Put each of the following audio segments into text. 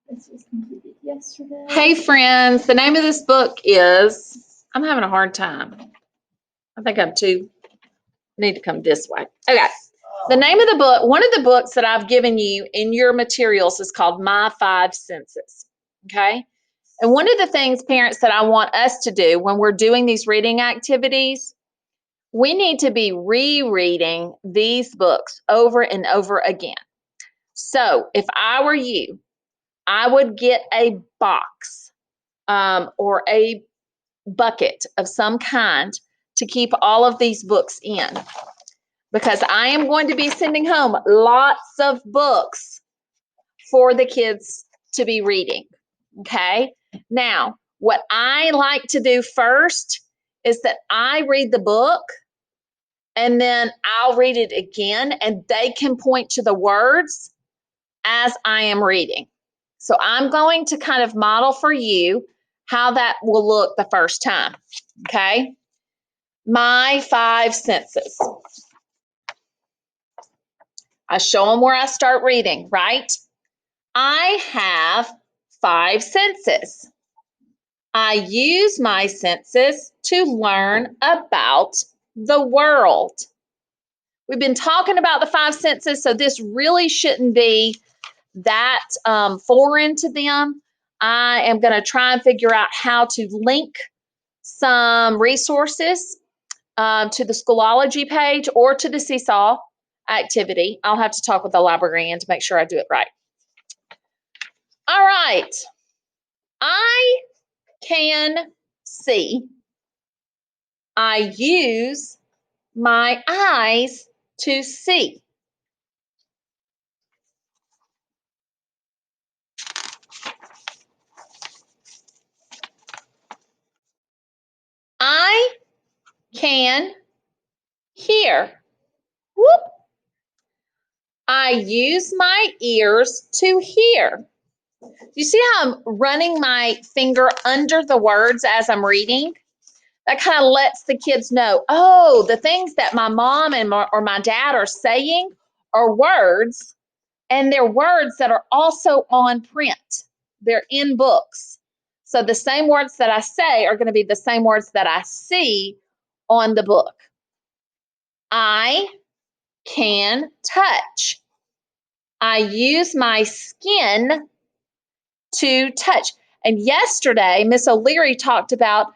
This was completed yesterday. Hey friends, the name of this book is, I'm having a hard time. I think I need to come this way. Okay. The name of the book, one of the books that I've given you in your materials is called My Five Senses. Okay. And one of the things, parents, that I want us to do when we're doing these reading activities, we need to be rereading these books over and over again. So if I were you, I would get a box or a bucket of some kind to keep all of these books in, because I am going to be sending home lots of books for the kids to be reading. Okay. Now, what I like to do first is that I read the book and then I'll read it again, and they can point to the words as I am reading. So I'm going to kind of model for you how that will look the first time. Okay. My five senses. I show them where I start reading, right? I have five senses. I use my senses to learn about the world. We've been talking about the five senses, so this really shouldn't be that foreign to them. I am going to try and figure out how to link some resources to the Schoology page or to the Seesaw activity. I'll have to talk with the librarian to make sure I do it right. All right. I can see. I use my eyes to see. I can hear. Whoop. I use my ears to hear. You see how I'm running my finger under the words as I'm reading? That kind of lets the kids know, oh, the things that my mom or my dad are saying are words, and they're words that are also on print. They're in books. So the same words that I say are going to be the same words that I see on the book. I can touch. I use my skin to touch. And yesterday, Miss O'Leary talked about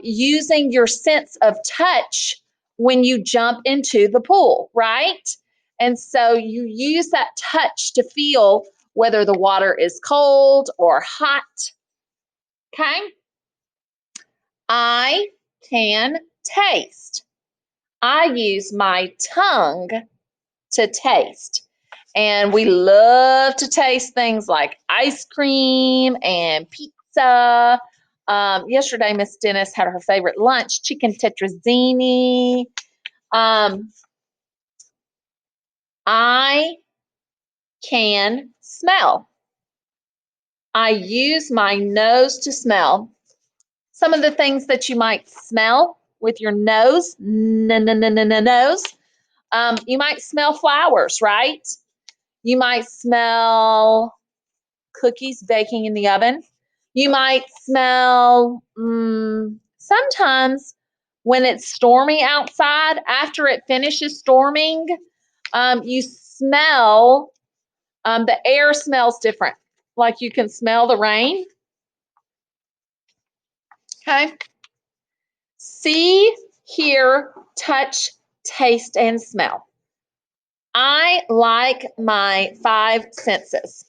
using your sense of touch when you jump into the pool, right? And so you use that touch to feel whether the water is cold or hot. Okay. I can taste. I use my tongue to taste. And we love to taste things like ice cream and pizza. Yesterday, Miss Dennis had her favorite lunch, chicken tetrazzini. I can smell. I use my nose to smell. Some of the things that you might smell with your nose, nose. You might smell flowers, right? You might smell cookies baking in the oven. You might smell, sometimes when it's stormy outside, after it finishes storming, you smell, the air smells different. Like you can smell the rain. Okay. See, hear, touch, taste, and smell. I like my five senses.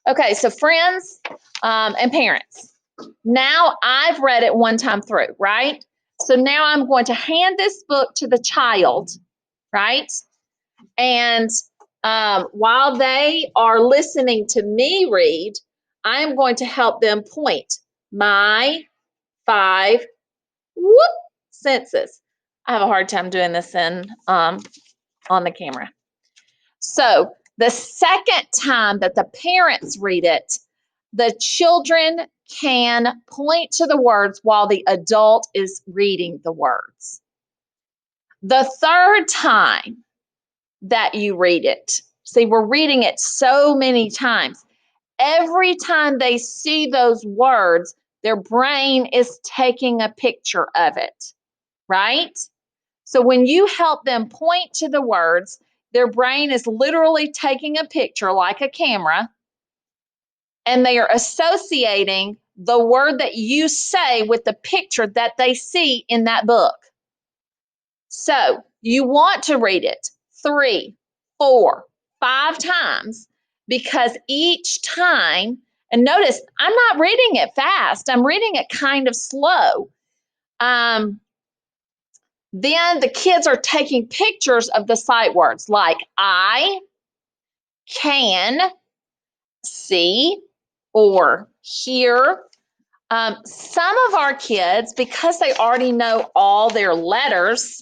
Okay, so friends and parents, now I've read it one time through, right? So now I'm going to hand this book to the child, right? And while they are listening to me read, I'm going to help them point my five senses. I have a hard time doing this on the camera. So the second time that the parents read it, the children can point to the words while the adult is reading the words. The third time that you read it, see, we're reading it so many times. every time they see those words, their brain is taking a picture of it, right? So when you help them point to the words, their brain is literally taking a picture like a camera, and they are associating the word that you say with the picture that they see in that book. So you want to read it 3, 4, 5 times, because each time, and notice I'm not reading it fast, I'm reading it kind of slow. Then the kids are taking pictures of the sight words like I, can, see, or hear. Some of our kids, because they already know all their letters,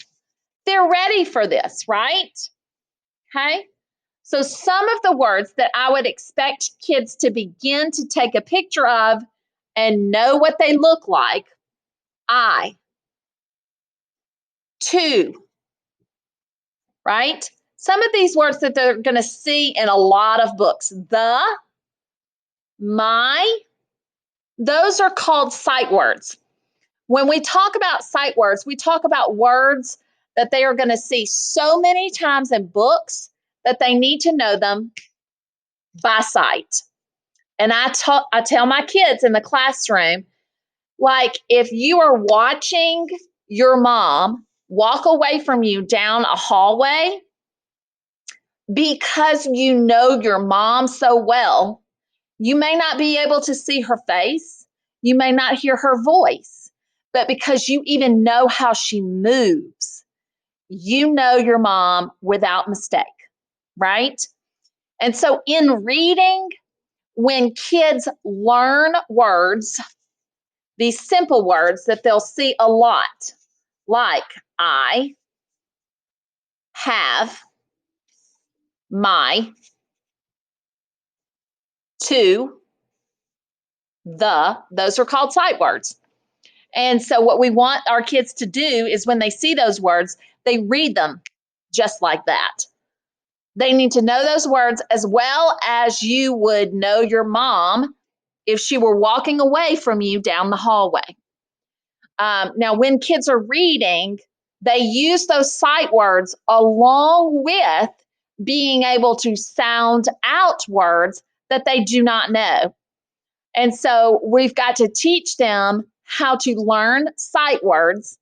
they're ready for this, right? Okay. So some of the words that I would expect kids to begin to take a picture of and know what they look like: I, to, right? Some of these words that they're going to see in a lot of books: the, my, those are called sight words. When we talk about sight words, we talk about words that they are going to see so many times in books that they need to know them by sight. And I tell my kids in the classroom, like, if you are watching your mom walk away from you down a hallway, because you know your mom so well, you may not be able to see her face, you may not hear her voice, but because you even know how she moves, you know your mom without mistake, right? And so in reading, when kids learn words, these simple words that they'll see a lot, like I, have, my, to, the, those are called sight words. And so what we want our kids to do is when they see those words, they read them just like that. They need to know those words as well as you would know your mom if she were walking away from you down the hallway. Now, when kids are reading, they use those sight words along with being able to sound out words that they do not know. And so we've got to teach them how to learn sight words,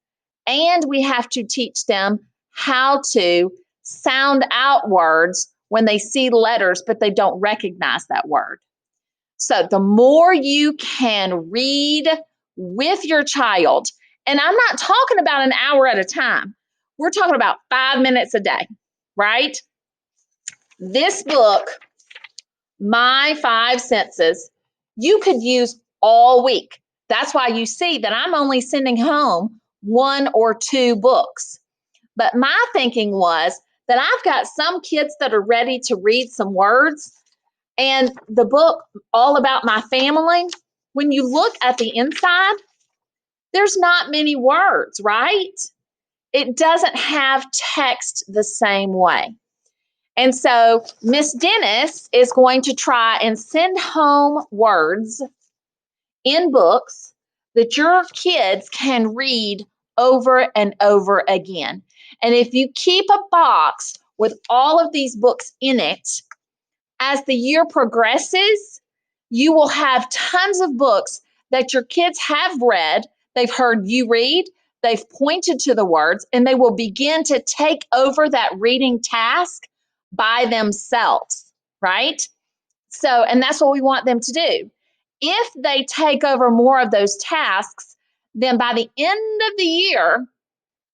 and we have to teach them how to sound out words when they see letters, but they don't recognize that word. So the more you can read with your child, and I'm not talking about an hour at a time, we're talking about 5 minutes a day, right? This book, My 5 Senses, you could use all week. That's why you see that I'm only sending home 1 or 2 books. But my thinking was that I've got some kids that are ready to read some words, and the book, All About My Family, when you look at the inside, there's not many words, right? It doesn't have text the same way. And so Miss Dennis is going to try and send home words in books that your kids can read over and over again. And if you keep a box with all of these books in it, as the year progresses, you will have tons of books that your kids have read, they've heard you read, they've pointed to the words, and they will begin to take over that reading task by themselves, right? So, and that's what we want them to do. If they take over more of those tasks, then by the end of the year,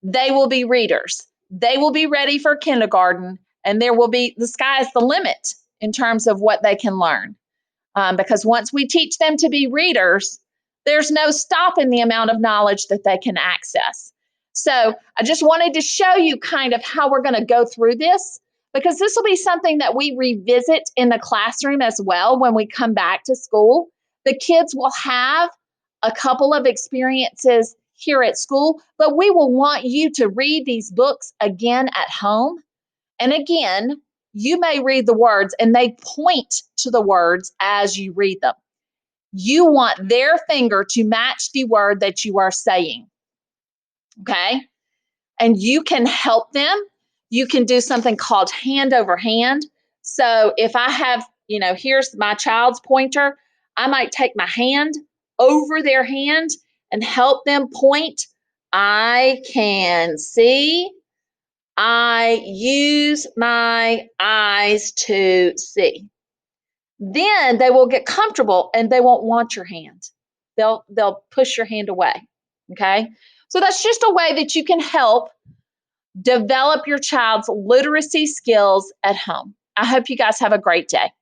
they will be readers. They will be ready for kindergarten, and there will be, the sky is the limit in terms of what they can learn. Because once we teach them to be readers, there's no stopping the amount of knowledge that they can access. So I just wanted to show you kind of how we're going to go through this, because this will be something that we revisit in the classroom as well when we come back to school. The kids will have a couple of experiences here at school, but we will want you to read these books again at home. And again, you may read the words and they point to the words as you read them. You want their finger to match the word that you are saying. Okay? And you can help them. You can do something called hand over hand. So if I have, here's my child's pointer, I might take my hand over their hand and help them point. I can see. I use my eyes to see. Then they will get comfortable and they won't want your hand. They'll push your hand away. Okay? So that's just a way that you can help develop your child's literacy skills at home. I hope you guys have a great day.